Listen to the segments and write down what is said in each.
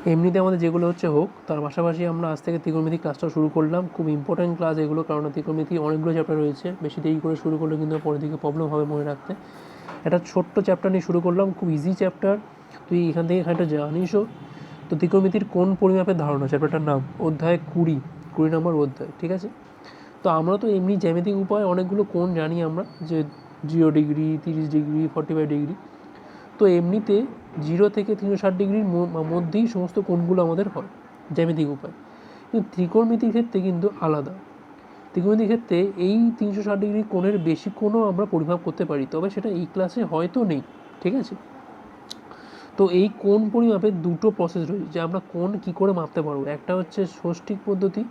এমনিতে আমাদের যেগুলো হচ্ছে হোক, তার পাশাপাশি আমরা আজ থেকে ত্রিকোণমিতি ক্লাসটা শুরু করলাম। খুব ইম্পর্ট্যান্ট ক্লাস এগুলো, কারণ ত্রিকোণমিতি অনেকগুলো চ্যাপ্টার রয়েছে, বেশি দেরি করে শুরু করলে কিন্তু পরের দিকে প্রবলেম হবে মনে রাখতে। একটা ছোট্ট চ্যাপ্টার নিয়ে শুরু করলাম, খুব ইজি চ্যাপ্টার, তুই এখান থেকে এখানটা জানিসও। তো ত্রিকোণমিতির কোন পরিমাপের ধারণা, চ্যাপ্টারটার নাম অধ্যায় 20 নম্বর অধ্যায়, ঠিক আছে। তো আমরা তো এমনি জ্যামিতিক উপায় অনেকগুলো কোণ জানি আমরা, যে 0 ডিগ্রি, 30 ডিগ্রি, 45 ডিগ্রি। তো এমনিতে 0 থেকে 360 ডিগ্রির মধ্যেই সমস্ত কোণগুলো আমাদের হয় জ্যামিতিক উপায়। কিন্তু ত্রিকোণমিতির ক্ষেত্রে কিন্তু আলাদা। ত্রিকোণমিতির ক্ষেত্রে এই 360 ডিগ্রি কোণের বেশি কোণও আমরা পরিমাপ করতে পারি, তবে সেটা এই ক্লাসে হয়তো নেই, ঠিক আছে। তো এই কোণ পরিমাপের দুটো প্রসেস রয়েছে, যে আমরা কোণ কী করে মাপতে পারবো। একটা হচ্ছে ষষ্ঠিক পদ্ধতি,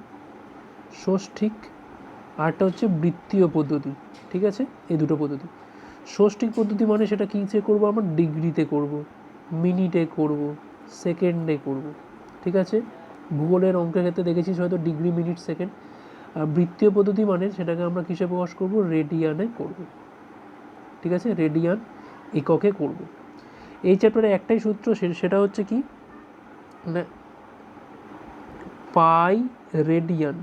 ষষ্ঠিক, আরটা হচ্ছে বৃত্তীয় পদ্ধতি, ঠিক আছে। এই দুটো পদ্ধতি। ষষ্ঠিক পদ্ধতি মানে সেটা কীসে করবো আমরা, ডিগ্রিতে করব, মিনিটে করব, সেকেন্ডে করব, ঠিক আছে। ভূগোলের অঙ্কের ক্ষেত্রে দেখেছিস হয়তো ডিগ্রি, মিনিট, সেকেন্ড। আর বৃত্তীয় পদ্ধতি মানে সেটাকে আমরা কিসে প্রকাশ করব, রেডিয়ানে করব, ঠিক আছে, রেডিয়ান এককে করব। এই চ্যাপ্টারে একটাই সূত্র, সেটা হচ্ছে কি, মানে পাই রেডিয়ান,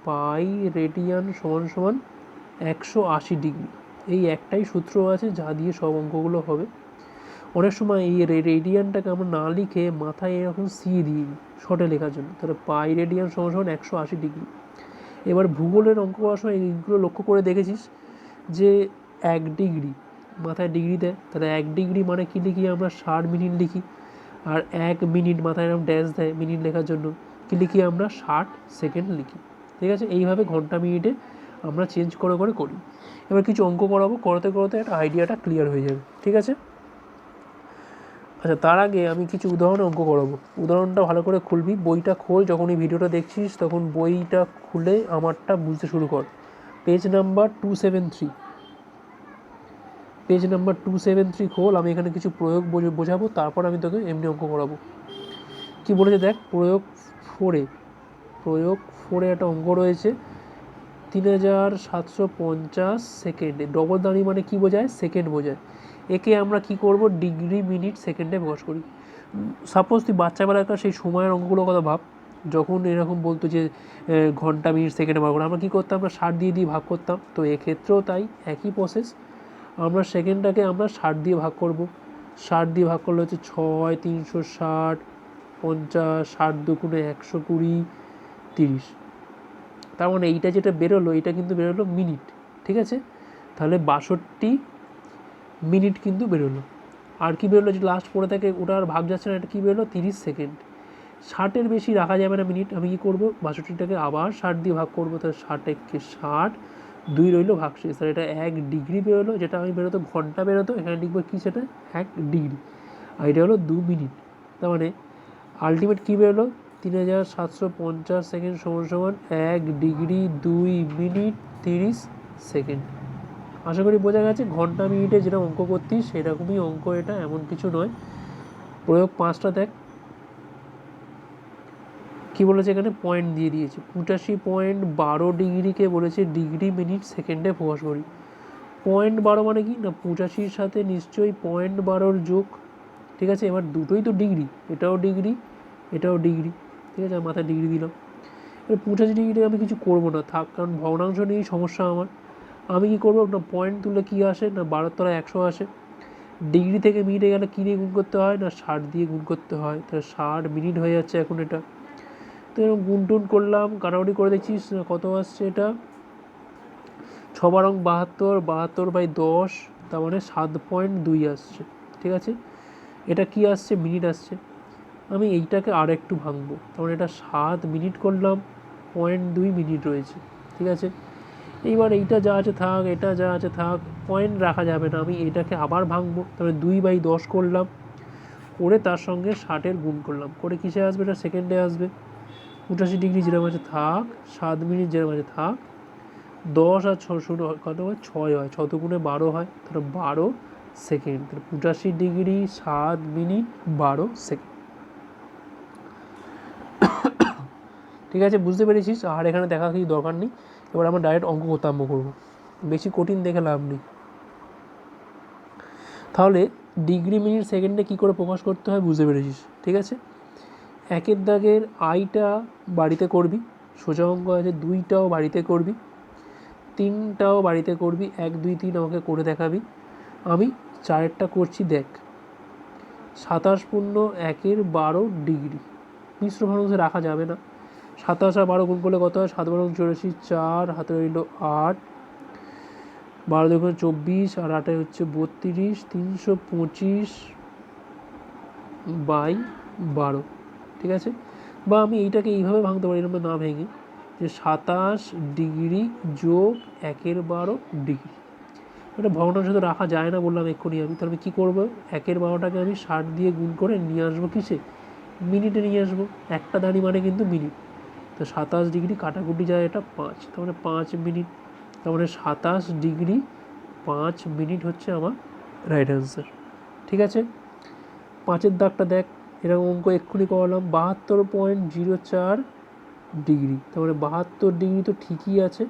পাই রেডিয়ান সমান সমান 180 ডিগ্রি। এই একটাই সূত্র আছে যা দিয়ে সব অঙ্কগুলো হবে। অনেক সময় এই রেডিয়ানটাকে আমরা না লিখে মাথায় এরকম সি দিই শর্টে লেখার জন্য, তাহলে পাই রেডিয়ান সমান সমান 180 ডিগ্রি। এবার ভূগোলের অঙ্ক করার সময় এইগুলো লক্ষ্য করে দেখেছিস যে 1 ডিগ্রি, মাথায় ডিগ্রি দেয়, তাহলে 1 ডিগ্রি মানে কি লিখি আমরা, 60 মিনিট লিখি। আর 1 মিনিট মাথায় এরকম ড্যাশ দেয় মিনিট লেখার জন্য, কি লিখি আমরা, 60 সেকেন্ড লিখি, ঠিক আছে। এইভাবে ঘন্টা মিনিটে আমরা চেঞ্জ করে করে করি। এবার কিছু অঙ্ক করাবো, করতে করতে একটা আইডিয়াটা ক্লিয়ার হয়ে যাবে, ঠিক আছে। আচ্ছা, তার আগে আমি কিছু উদাহরণে অঙ্ক করাবো। উদাহরণটা ভালো করে খুলবি, বইটা খোল, যখন এই ভিডিওটা দেখছিস তখন বইটা খুলে আমারটা বুঝতে শুরু কর। পেজ নাম্বার 273, পেজ নাম্বার 273 খোল। আমি এখানে কিছু প্রয়োগ বোঝাবো, তারপর আমি তোকে এমনি অঙ্ক করাবো। কি বলেছে দেখ, প্রয়োগ 4-এ একটা অঙ্ক রয়েছে, 3750 সেকেন্ডে। ডবল দাঁড়িয়ে মানে কি বোঝায়, সেকেন্ড বোঝায়। একে আমরা কি করব, ডিগ্রি, মিনিট, সেকেন্ডে প্রকাশ করি। সাপোজ তুই বাচ্চাবেলাকার সেই সময়ের অঙ্কগুলোর কথা ভাব, যখন এরকম বলতো যে ঘন্টা, মিনিট, সেকেন্ডে ভাগ করে, আমরা কী করতাম, আমরা 60 দিয়ে ভাগ করতাম। তো এক্ষেত্রেও তাই, একই প্রসেস। আমরা সেকেন্ডটাকে আমরা 60 দিয়ে ভাগ করব। 60 দিয়ে ভাগ করলে হচ্ছে 6, 360, 50, 60 দুগুণে 120, 30। তার মানে এইটা যেটা বেরোলো, এটা কিন্তু বেরোলো মিনিট, ঠিক আছে। তাহলে 62 মিনিট কিন্তু বেরোলো। আর কি বেরোলো, যে লাস্ট পড়ে থাকে ওটা আর ভাগ যাচ্ছে না, এটা কী বেরোলো, 30 সেকেন্ড। 60-এর বেশি রাখা যাবে না মিনিট, আমি কী করবো, 62টাকে আবার 60 দিয়ে ভাগ করবো, তাহলে 60 60, 2 রইলো ভাগশেষ। তাহলে এটা 1 ডিগ্রি বেরোলো, যেটা আমি বেরোতো ঘন্টা বেরোতো, এখানে লিখবো কি, সেটা 1 ডিগ্রি। আর এটা হলো 2 মিনিট। তার মানে আলটিমেট কী বেরোলো, 3750 সেকেন্ড সমান সমান 1 ডিগ্রি 2 মিনিট 30 সেকেন্ড। আশা করি বোঝা গেছে। ঘন্টা মিনিটে যেটা অঙ্ক করতিস সেরকমই অঙ্ক এটা, এমন কিছু নয়। প্রয়োগ 5টা দেখ কী বলেছে, এখানে পয়েন্ট দিয়ে দিয়েছে। 85.12 ডিগ্রিকে বলেছে ডিগ্রি, মিনিট, সেকেন্ডে প্রকাশ করি। 0.12 মানে কি না, 85-র সাথে নিশ্চয়ই 0.12-র যোগ, ঠিক আছে। এবার দুটোই তো ডিগ্রি, এটাও ডিগ্রি, এটাও ডিগ্রি, ঠিক আছে, আমি মাথায় ডিগ্রি দিলাম। এবার 85 ডিগ্রি আমি কিছু করবো না, থাক, কারণ ভগ্নাংশ নিয়েই সমস্যা আমার। আমি কী করবো না, পয়েন্ট তুললে কী আসে না, 12-র তলায় 100 আসে। ডিগ্রি থেকে মিনিটে গেলে কী দিয়ে গুণ করতে হয় না, 60 দিয়ে গুণ করতে হয়, তাহলে 60 মিনিট হয়ে যাচ্ছে এখন এটা। তো এরকম গুণ টুন করলাম, কাটাকুটি করে দেখছিস কত আসছে এটা, 6 72, 72/10, তার মানে 7.2 আসছে, ঠিক আছে। এটা কি আসছে, মিনিট আসছে। আমি এইটাকে আর একটু ভাঙবো, তার মানে এটা 7 মিনিট করলাম, 0.2 মিনিট রয়েছে, ঠিক আছে। এইবার এইটা যা আছে থাক, এটা যা আছে থাক, পয়েন্ট রাখা যাবে না। আমি এটাকে আবার ভাঙবো, তাহলে 2/10 করলাম, করে তার সঙ্গে 60-এর গুণ করলাম, করে কিসে আসবে, এটা সেকেন্ডে আসবে। 85 ডিগ্রি যেরকম আছে থাক, 7 মিনিট যেরকম আছে থাক, 10 আর 6 কত হয়, 6 হয়, 6 দুগুণে 12 হয়, তাহলে 12 সেকেন্ড। তাহলে 85 ডিগ্রি 7 মিনিট 12 সেকেন্ড, ঠিক আছে, বুঝতে পেরেছিস। আর এখানে দেখা কিছু দরকার নেই। এবার আমরা ডাইরেক্ট অঙ্ক করতে আরম্ভ করবো, বেশি কঠিন দেখে লাভ নেই। তাহলে ডিগ্রি, মিনিট, সেকেন্ডে কী করে প্রকাশ করতে হয় বুঝতে পেরেছিস, ঠিক আছে। একের দাগের আইটা বাড়িতে করবি, সোজা অঙ্ক আছে, 2টাও বাড়িতে করবি, 3টাও বাড়িতে করবি, 1 2 3 আমাকে করে দেখাবি। আমি 4টা করছি, দেখ 27.1 ডিগ্রি। মিশ্র ভগ্নাংশে রাখা যাবে না। 27 আর 12 গুণ করলে কত হয়? 7 12 84, 4 হাতে রইল 8, 12 2 24 আর 8 হচ্ছে 32, 325/12। ঠিক আছে, বা আমি এইটাকে এইভাবে ভাঙতে পারি, এরকম না ভেঙে, যে 27 ডিগ্রি যোগ 1/12 ডিগ্রি। এটা ভগ্নাংশ তো রাখা যায় না বললাম এক্ষুনি আমি। তাহলে আমি কী করবো? 1/12টাকে আমি 60 দিয়ে গুণ করে নিয়ে আসবো কিসে? মিনিটে নিয়ে আসবো। একটা দাঁড়ি মানে কিন্তু মিনিট। তো 27 ডিগ্রি কাটাকুটি যায়, এটা 5, তার মানে 5 মিনিট। তার মানে 27 ডিগ্রি 5 মিনিট হচ্ছে আমার রাইট অ্যান্সার। ঠিক আছে, 5এর দাগটা দেখ, এরকম অঙ্ক এক্ষুনি করালাম, 72.04 ডিগ্রি। তার মানে 72 ডিগ্রি তো ঠিকই আছে,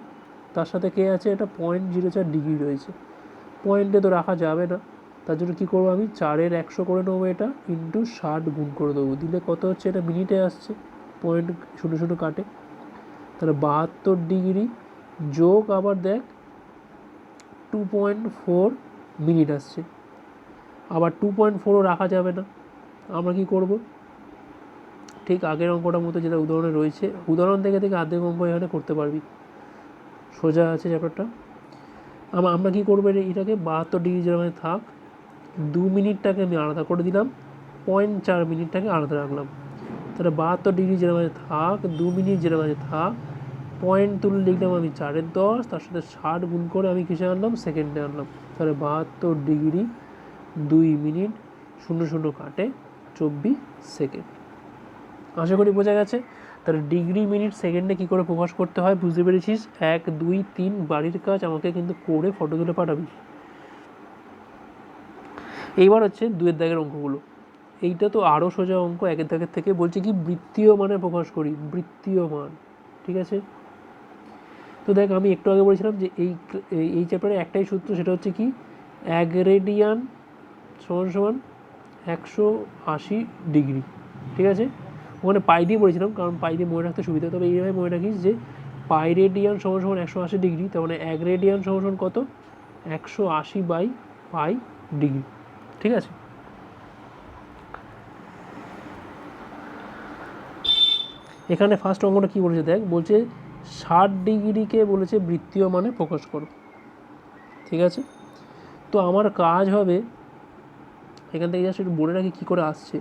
তার সাথে কে আছে? এটা 0.04 ডিগ্রি রয়েছে। পয়েন্টে তো রাখা যাবে না, তার জন্য কী করবো? আমি 4-এর 100 করে নেবো, এটা ইন্টু 60 গুণ করে দেবো, দিলে কত হচ্ছে? এটা মিনিটে আসছে, পয়েন্ট 0 0 কাটে। তাহলে 72 ডিগ্রি যোগ আবার দেখ 2.4 মিনিট আসছে। আবার 2.4ও রাখা যাবে না, আমরা কি করব? ঠিক আগের অঙ্কটার মতো যেটা উদাহরণে রয়েছে, উদাহরণ থেকে অর্ধেক অঙ্ক এখানে করতে পারবি, সোজা আছে ব্যাপারটা। আমরা কী করবো? এটাকে 72 ডিগ্রি যেরকম থাক, 2 মিনিটটাকে আমি আলাদা করে দিলাম, 0.4 মিনিটটাকে আলাদা রাখলাম। তাহলে 72 ডিগ্রি যেরকম থাক, 2 মিনিট যেরকম থাক, পয়েন্ট তুলে লিখলাম আমি 4-এর 10, তার সাথে 60 গুণ করে আমি কিসে আনলাম? সেকেন্ডে আনলাম। তাহলে 72 ডিগ্রি 2 মিনিট 0 0 কাটে 24 সেকেন্ড। আশা করি বোঝা গেছে। তাহলে ডিগ্রি মিনিট সেকেন্ডে কী করে প্রকাশ করতে হয় বুঝতে পেরেছিস। 1 2 3 বাড়ির কাজ আমাকে কিন্তু করে ফটো তুলে পাঠাবি। এইবার হচ্ছে 2-এর দাগের অঙ্কগুলো। এইটা তো আরও সোজা অঙ্ক, 1-এর দাগের থেকে। বলছে কি বৃত্তীয় মানে প্রকাশ করি, বৃত্তীয় মান। ঠিক আছে, তো দেখ আমি একটু আগে বলেছিলাম যে এই চ্যাপ্টারে একটাই সূত্র, সেটা হচ্ছে কি 1 রেডিয়ান সমান 180 ডিগ্রি। ঠিক আছে, ওখানে পাই দিয়ে বলেছিলাম, কারণ পাই দিয়ে মনে রাখতে সুবিধা। তবে এইভাবে মনে রাখিস যে পাই রেডিয়ান সমান 180 ডিগ্রি, তার মানে 1 রেডিয়ান সমান কত? 180/পাই ডিগ্রি। ঠিক আছে, এখানে ফার্স্ট অঙ্কটা কী বলেছে দেখ, বলছে 60 ডিগ্রিকে বলেছে বৃত্তীয় মানে প্রকাশ করো। ঠিক আছে, তো আমার কাজ হবে এখান থেকে জাস্ট একটু বলে রাখি কী করে আসছে।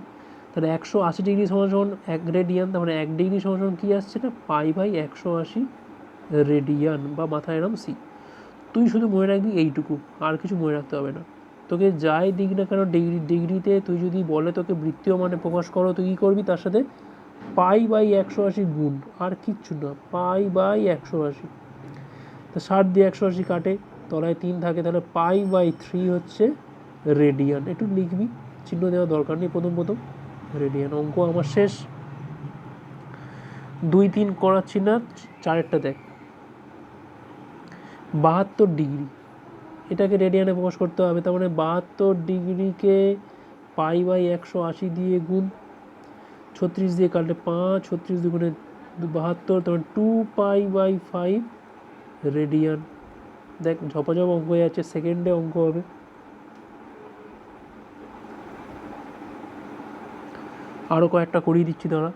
তাহলে 180 ডিগ্রি সমান 1 রেডিয়ান, তার মানে 1 ডিগ্রি সমান কী আসছে? না পাই/180 রেডিয়ান, বা মাথায় এরম সি। তুই শুধু মনে রাখবি এইটুকু, আর কিছু মনে রাখতে হবে না। তোকে যাই দিক না কেন ডিগ্রিতে, তুই যদি বলে তোকে বৃত্তীয় মানে প্রকাশ করো, তুই কী করবি? তার সাথে পাই/180 গুণ, আর কিচ্ছু না, পাই/180। তো 60 দিয়ে 180 কাটে, তলায় 3 থাকে, তাহলে পাই/3 হচ্ছে রেডিয়ান। একটু লিখবি, চিহ্ন দেওয়ার দরকার নেই প্রথম রেডিয়ান। অঙ্ক আমার শেষ। 2 3 করাচ্ছি না, 4-এরটা দেখ। 72 ডিগ্রি, এটাকে রেডিয়ানে প্রকাশ করতে হবে। তার মানে 72 ডিগ্রিকে পাই/180 দিয়ে গুণ, 36 দিয়ে কাটলে 5, 36 দুগুণে 72, তার মানে 2পাই/5 রেডিয়ান। দেখ ঝপাঝপ অঙ্ক হয়ে যাচ্ছে, সেকেন্ডে অঙ্ক হবে। আরও কয়েকটা করিয়ে দিচ্ছি দাঁড়া।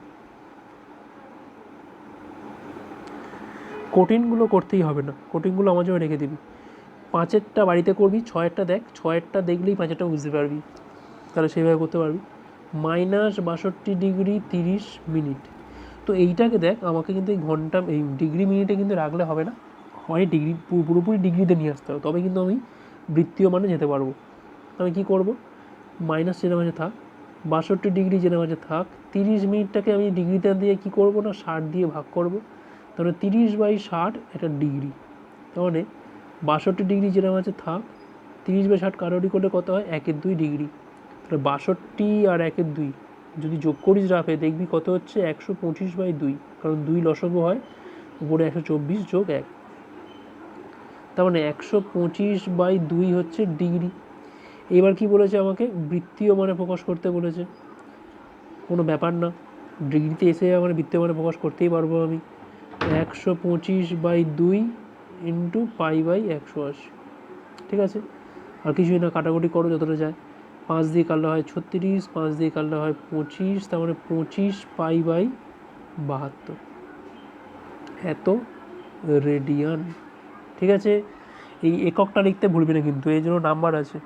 কঠিনগুলো করতেই হবে না, কঠিনগুলো আমার জন্য রেখে দিবি। 5-এরটা বাড়িতে করবি, 6-এরটা দেখ, 6-এরটা দেখলেই 5-এরটা বুঝতে পারবি, তাহলে সেইভাবে করতে পারবি। -62 ডিগ্রি 30 মিনিট। তো এইটাকে দেখ, আমাকে কিন্তু এই ঘন্টা এই ডিগ্রি মিনিটে কিন্তু রাখলে হবে না, হয় ডিগ্রি পুরোপুরি ডিগ্রিতে নিয়ে আসতে হবে, তবে কিন্তু আমি বৃত্তীয় মানে যেতে পারবো। আমি কী করবো? মাইনাস যেটা মাঝে থাক, 62 ডিগ্রি যেটা মাঝে থাক, 30 মিনিটটাকে আমি ডিগ্রিতে দিয়ে কী করবো না, 60 দিয়ে ভাগ করবো। তাহলে 30/60 এটা ডিগ্রি। তার মানে 62 ডিগ্রি যেটা মাঝে থাক, 30/60 কাটাকুটি করলে কত হয়? 1/2 ডিগ্রি। তাহলে 62 আর 1/2 যদি যোগ করিস রাফে, দেখবি কত হচ্ছে? 125/2, কারণ 2 লসাগু হয়, উপরে 124 যোগ 1, তার মানে 125/2 হচ্ছে ডিগ্রি। এবার কি বলেছে আমাকে? বৃত্তীয় মানে প্রকাশ করতে বলেছে, কোনো ব্যাপার না। ডিগ্রিতে এসে আমার বৃত্তীয় মানে প্রকাশ করতেই পারবো আমি 125/2 ইন্টু π/180। ঠিক আছে, আর কিছুই না, কাটাকুটি করো যতটা যায়। 5 দিয়ে কাটলে হয় 36, 5 দিয়ে কাটলে হয় 25, তার মানে 25 π/72 এত রেডিয়ান। ঠিক আছে, এই এককটা লিখতে ভুলবি না কিন্তু, এই জন্য নাম্বার আছে।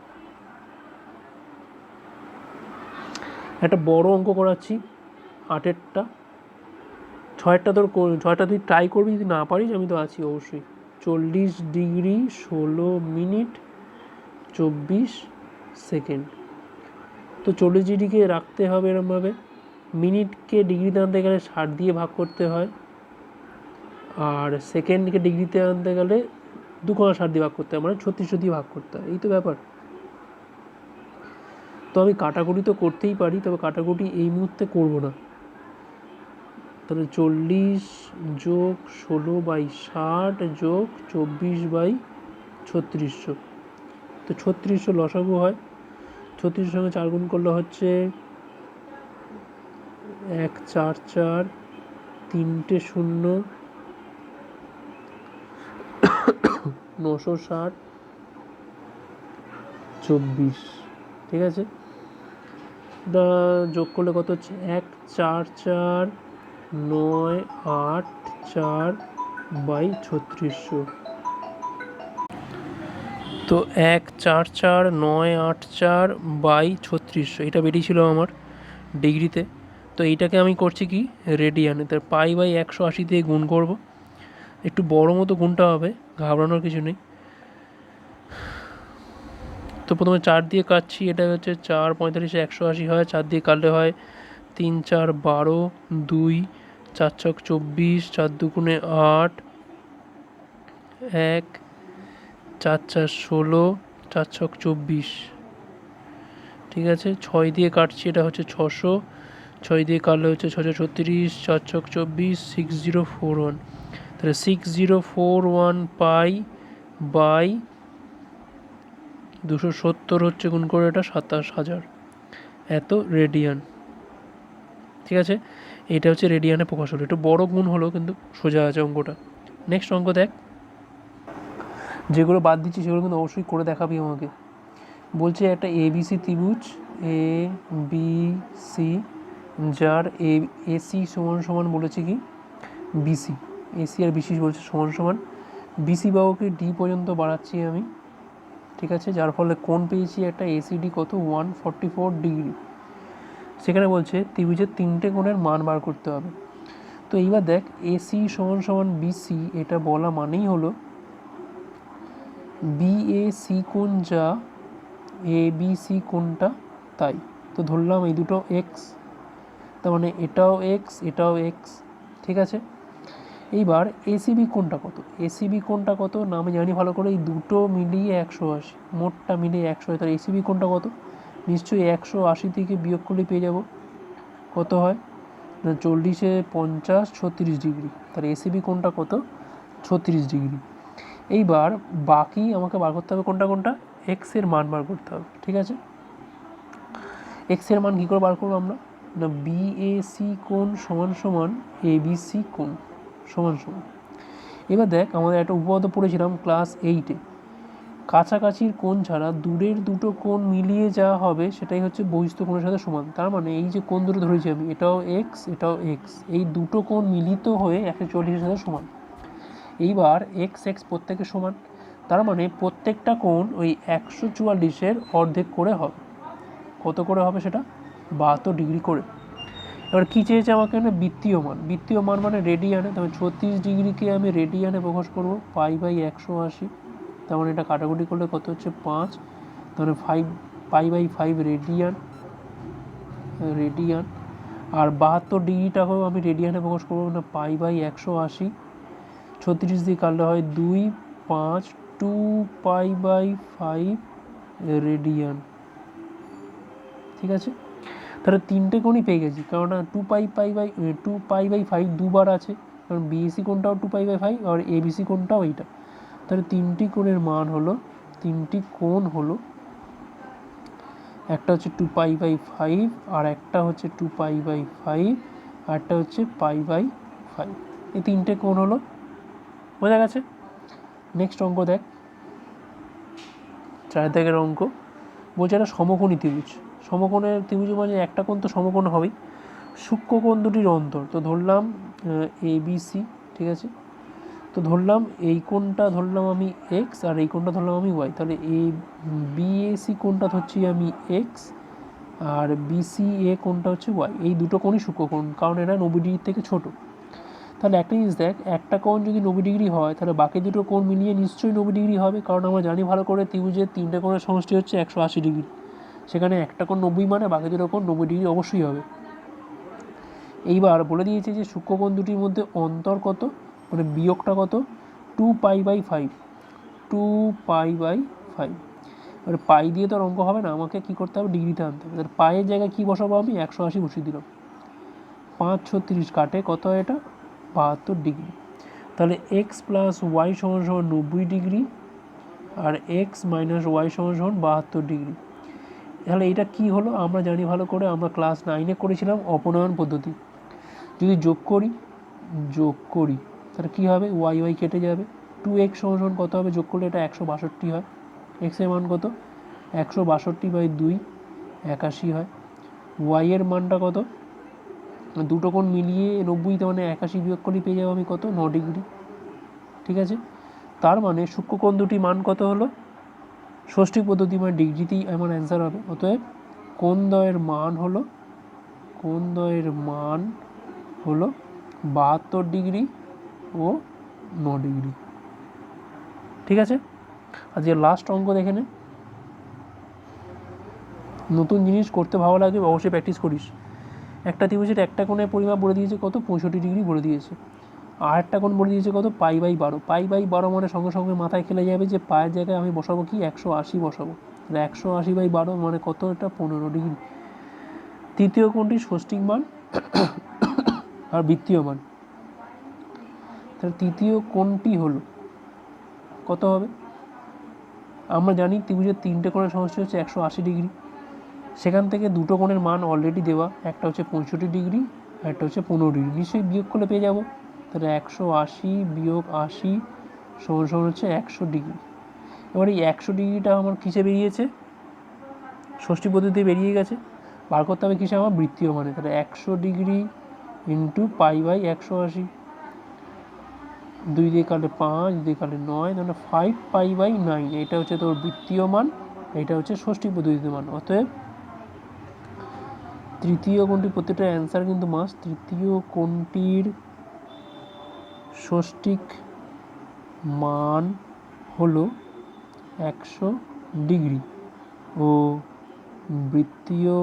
একটা বড় অঙ্ক করাচ্ছি, 8-এরটা, 6-এরটা তোর 6টা তুই ট্রাই করবি, যদি না পারিস আমি তো আছি অবশ্যই। 40 ডিগ্রি 16 মিনিট 24 সেকেন্ড। তো 40 ডিগ্রিকে রাখতে হবে এরমভাবে, মিনিটকে ডিগ্রিতে আনতে গেলে 60 দিয়ে ভাগ করতে হয়, আর সেকেন্ডকে ডিগ্রিতে আনতে গেলে 2×60 দিয়ে ভাগ করতে হয়, মানে 3600 দিয়ে ভাগ করতে হয়। এই তো ব্যাপার। তো আমি কাটাকুটি তো করতেই পারি, তবে কাটাকুটি এই মুহূর্তে করব না। তাহলে 40 যোগ 16/60 যোগ 24/3600, তো 3600 লসাগু হয়। 3600 সঙ্গে 4 গুণ করলে হচ্ছে 1 4 4 3টে 0 960 24। ঠিক আছে, এটা যোগ করলে কত হচ্ছে 1 4 4 9 8 4/3600। তো 1 4 4 9 8 4/3600 এটা বেরিয়েছিল আমার ডিগ্রিতে। তো এইটাকে আমি করছি কি রেডিয়ানে, তার π/180 দিয়ে গুণ করব। একটু বড় মতো গুণটা হবে, ঘাবড়ানোর কিছু নেই। তো প্রথমে 4 দিয়ে কাটছি, এটা হচ্ছে 4 45 180 হয়, 4 দিয়ে কাটলে হয় 3 4 12, 2 4 ছক 24, 4 দুগুণে 8, 1 4 4 16, 4 ছক 24। ঠিক আছে, 6 দিয়ে কাটছি, এটা হচ্ছে 600, 6 দিয়ে কাটলে হচ্ছে 636, 4 ছক 24, 6041। তাহলে 6041 π/270 হচ্ছে গুণ করে এটা 27000 এত রেডিয়ান। ঠিক আছে, এটা হচ্ছে রেডিয়ানে প্রকাশ হলো, একটু বড় গুণ হলো কিন্তু সোজা আছে অঙ্কটা। নেক্সট অঙ্ক দেখ, যেগুলো বাদ দিচ্ছি সেগুলো কিন্তু অবশ্যই করে দেখাবি আমাকে। বলছে একটা ABC ত্রিভুজ ABC, যার AC সমান সমান বলেছে কি BC, AC আর BC বলছে সমান সমান। BC বাহুকে D পর্যন্ত বাড়াচ্ছি আমি। ঠিক আছে, যার ফলে কোণ পেয়েছি একটা ACD কত 144 ডিগ্রি। সেখানে বলছে ত্রিভুজের 3টে কোণের মান বার করতে হবে। তো এইবার দেখ, AC সমান সমান BC, এটা বলা মানেই হলো BAC কোণ যা ABC কোণটা তাই। তো ধরলাম এই দুটো x, তার মানে এটাও x এটাও x। ঠিক আছে, এইবার ACB কোণটা কত, ACB কোণটা কত না আমি জানি ভালো করে, এই দুটো মিলিয়ে 180, মোটটা মিলিয়ে 100। তাহলে ACB কোণটা কত, নিশ্চয়ই 180 থেকে বিয়োগ করলে পেয়ে যাব কত হয় না 40 50 36 ডিগ্রি। তাহলে ACB কোণটা কত 36 ডিগ্রি। এইবার বাকি আমাকে বার করতে হবে কোনটা কোনটা, x এর মান বার করতে হবে। ঠিক আছে, x এর মান কী করে বার করবো আমরা না BAC কোণ সমান সমান ABC কোণ সমান সমান। এবার দেখ, আমাদের একটা উপপাদ্য পড়েছিলাম ক্লাস 8-এ, কাছাকাছির কোণ ছাড়া দূরের দুটো কোণ মিলিয়ে যা হবে সেটাই হচ্ছে বহিস্থ কোণের সাথে সমান। তার মানে এই যে কোণ দুটো ধরেছি আমি, এটাও x এটাও x, এই দুটো কোণ মিলিত হয়ে 140-এর সাথে সমান। এইবার x x প্রত্যেকের সমান, তার মানে প্রত্যেকটা কোণ ওই 144-এর অর্ধেক করে হবে। কত করে হবে সেটা 72 ডিগ্রি করে। এবার কী চেয়েছে আমাকে না বৃত্তীয় মান, বৃত্তীয় মান মানে রেডিয়ানে, তবে 36 ডিগ্রিকে আমি রেডিয়ানে প্রকাশ করবো π/180। তার মানে এটা কাটাকুটি করলে কত হচ্ছে 5, তাহলে 5 π/5 রেডিয়ান। আর 72 ডিগ্রিটাকেও আমি রেডিয়ানে প্রকাশ করবো না π/180। 36 দিয়ে কাটলে হয় 2 5 2 π/5 রেডিয়ান। ঠিক আছে, তাহলে 3টে কোণই পেয়ে গেছি, কারণ 2 π/5 দুবার আছে, কারণ BAC কোণটাও 2 π/5 আর ABC কোণটাও এইটা। তাহলে 3টি কোণের মান হলো, 3টি কোণ হলো, একটা হচ্ছে 2 π/5 আর একটা হচ্ছে 2 π/5 আরটা হচ্ছে π/5। এই তিনটে কোণ হলো, বোঝা গেছে। নেক্সট অঙ্ক দেখ, 4 দাগের অঙ্ক বলছে একটা সমকোণী ত্রিভুজ। সমকোণের ত্রিভুজ মানে একটা কোণ তো সমকোণ হবেই, সূক্ষ্মকোণ দুটির অন্তর তো ধরলাম ABC, ঠিক আছে। তো ধরলাম এই কোণটা ধরলাম আমি এক্স আর এই কোণটা ধরলাম আমি ওয়াই, তাহলে এই BAC কোণটা ধরছি আমি এক্স আর BCA কোণটা হচ্ছে ওয়াই। এই দুটো কোণই সূক্ষ্মকোণ, কারণ এরা 90 ডিগ্রির থেকে ছোট। তাহলে একটা জিনিস দেখ, একটা কোণ যদি 90 ডিগ্রি হয় তাহলে বাকি দুটো কোণ মিলিয়ে নিশ্চয়ই 90 ডিগ্রি হবে, কারণ আমরা জানি ভালো করে ত্রিভুজের তিনটে কোণের সমষ্টি হচ্ছে 180 ডিগ্রি। সেখানে একটা কোণ 90 মানে বাকি দুটো কোণ 90 ডিগ্রি অবশ্যই হবে। এইবার বলে দিয়েছে যে সূক্ষ্মকোণ দুটির মধ্যে অন্তর কত, মানে বিয়োগটা কত, 2π/5। 2π/5। এবার পাই দিয়ে তো আর অঙ্ক হবে না, আমাকে কী করতে হবে, ডিগ্রিতে আনতে হবে। তাহলে পায়ের জায়গায় কী বসাবো আমি, 180 বসিয়ে দিলাম। 5 36 কাটে কত হয় এটা, 72 ডিগ্রি। তাহলে এক্স প্লাস ওয়াই সমান সমান 90 ডিগ্রি আর এক্স মাইনাস ওয়াই সমান সমান 72 ডিগ্রি। তাহলে এটা কি হলো, আমরা জানি ভালো করে, আমরা ক্লাস 9-এ করেছিলাম অপনয়ন পদ্ধতি। যদি যোগ করি তাহলে কী হবে, ওয়াই কেটে যাবে। 2x সমান সমান কত হবে, যোগ করলে এটা 162 হয়। এক্সের মান কত, 162/2 81 হয়। ওয়াইয়ের মানটা কত, দুটো কোণ মিলিয়ে 90, তার মানে 81 বিয়োগ করলে পেয়ে যাবো আমি কত, 9 ডিগ্রি, ঠিক আছে। তার মানে সূক্ষ্মকোণ দুটি মান কত হলো, ষষ্ঠী পদ্ধতি মানে ডিগ্রিতেই আমার অ্যান্সার হবে। অতএব কোণদ্বয়ের মান হলো 72 ডিগ্রি ও 9 ডিগ্রি, ঠিক আছে। আজকে লাস্ট অঙ্ক দেখে নে। নতুন জিনিস করতে ভালো লাগবে, অবশ্যই প্র্যাকটিস করিস। একটা ত্রিভুজের একটা কোণের পরিমাপ বলে দিয়েছে কত, 65 ডিগ্রি বলে দিয়েছে। আর একটা কোণ বলে দিয়েছে কত, π/12। π/12 মানে সঙ্গে সঙ্গে মাথায় খেলে যাবে যে পায়ের জায়গায় আমি বসাবো কি, 180 বসাবো। 180/12 মানে কত, এটা 15 ডিগ্রি। তৃতীয় কোণটির ষষ্ঠিক মান আর বৃত্তীয় মান, তাহলে তৃতীয় কোণটি হলো কত হবে, আমরা জানি ত্রিভুজের তিনটে কোণের সমষ্টি হচ্ছে 180 ডিগ্রি। সেখান থেকে দুটো কোণের মান অলরেডি দেওয়া, একটা হচ্ছে 65 ডিগ্রি আর একটা হচ্ছে 15 ডিগ্রি। নিশ্চয়ই বিয়োগ করলে পেয়ে যাবো। তাহলে 180 বিয়োগ 80 সমান সমান হচ্ছে 100 ডিগ্রি। এবার এই 100 ডিগ্রিটা আমার কিসে বেরিয়েছে, ষষ্ঠী পদ্ধতিতে বেরিয়ে গেছে। বার করতে হবে কিসে, আমার বৃত্তীয় মানে। তাহলে 100 ডিগ্রি ইন্টু π/180, 2 দিয়ে কাটলে 5, 2 দিয়ে কাটলে 9, তাহলে 5π/9। এটা হচ্ছে তোর বৃত্তীয় মান, এটা হচ্ছে ষষ্ঠী পদ্ধতিতে মান। অতএব তৃতীয় কোণটি, প্রত্যেকটা অ্যান্সার কিন্তু মাস্ট, তৃতীয় কোণটির ষষ্ঠিক মান হলো 100 ডিগ্রি ও বৃত্তীয়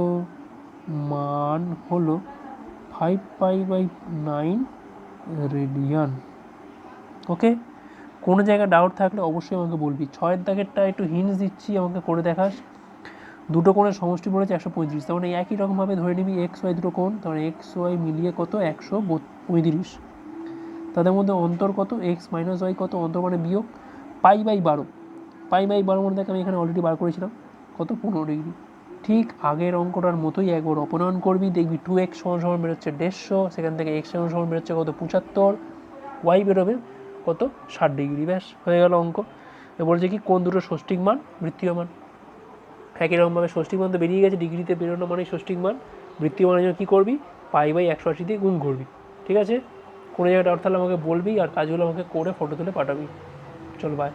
মান হলো 5π/9 রেডিয়ান। ওকে, কোনো জায়গায় ডাউট থাকলে অবশ্যই আমাকে বলবি। 6 দাগেরটা একটু হিন্টস দিচ্ছি, আমাকে করে দেখাস। দুটো কোণের সমষ্টি বলেছে 135, তার মানে একই রকমভাবে ধরে নিবি এক্স ওয়াই দুটো কোণ, তার মানে এক্স ওয়াই মিলিয়ে কত, 135। তাদের মধ্যে অন্তর কত, এক্স মাইনাস ওয়াই কত, অন্তর মানে বিয়োগ π/12। π/12 মানে দেখ আমি এখানে অলরেডি বার করেছিলাম কত, 15 ডিগ্রি। ঠিক আগের অঙ্কটার মতোই একবার অপনয়ন করবি, দেখবি 2x সমান সমান বেরোচ্ছে 150, সেখান থেকে x সমান সমান বেরোচ্ছে কত, 75, ওয়াই বেরোবে কত, 60 ডিগ্রি। ব্যাস হয়ে গেল অঙ্ক। এবার বলছে কি, কোন দুটো ষষ্ঠিক মান, বৃত্তীয় মান। একই রকমভাবে ষষ্ঠিক মান তো বেরিয়ে গেছে, ডিগ্রিতে বেরোনো মানে ষষ্ঠিক মান। বৃত্তীয় মানের জন্য কী করবি, π/180 দিয়ে গুণ করবি, ঠিক আছে। কোনো জায়গাটা ডাউট থাকলে আমাকে বলবি, আর কাজগুলো আমাকে করে ফটো তুলে পাঠাবি। চল বাই।